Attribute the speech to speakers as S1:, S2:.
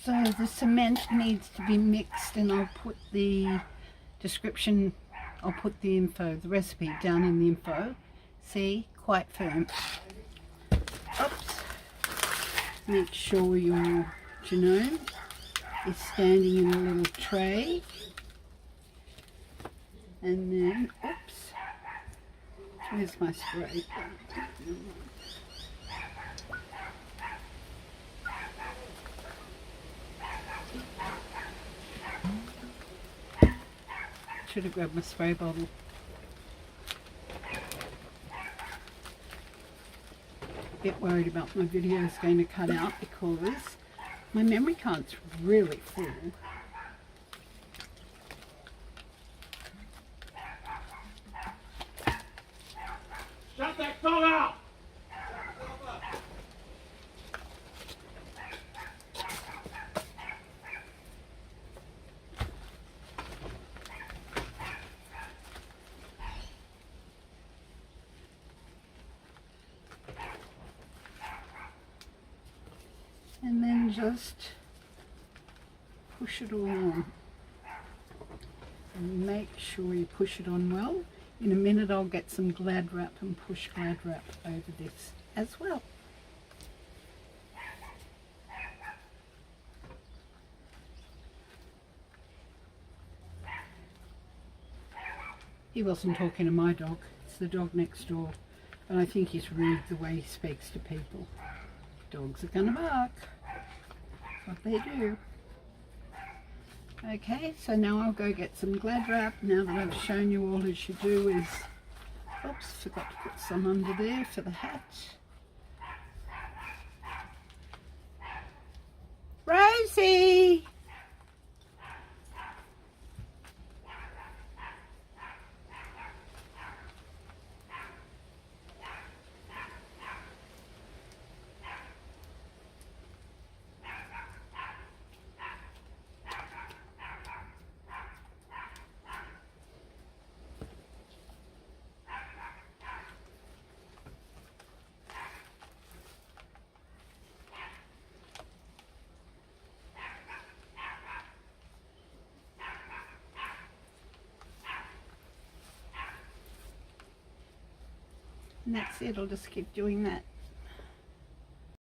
S1: So the cement needs to be mixed, and I'll put the description, I'll put the info, the recipe down in the info. See, quite firm. Oops. Make sure your gnome is standing in a little tray. And then, oops, where's my spray? Should have grabbed my spray bottle. A bit worried about my video is going to cut out because my memory card's really full.
S2: Shut that dog out!
S1: And then just push it all on. And make sure you push it on well. In a minute I'll get some Glad Wrap and push Glad Wrap over this as well. He wasn't talking to my dog, it's the dog next door. And I think he's rude the way he speaks to people. Dogs are gonna bark. That's what they do. Okay, so now I'll go get some Glad Wrap. Now that I've shown you all you should do is, oops, forgot to put some under there for the hat. Rosie! And that's it, I'll just keep doing that.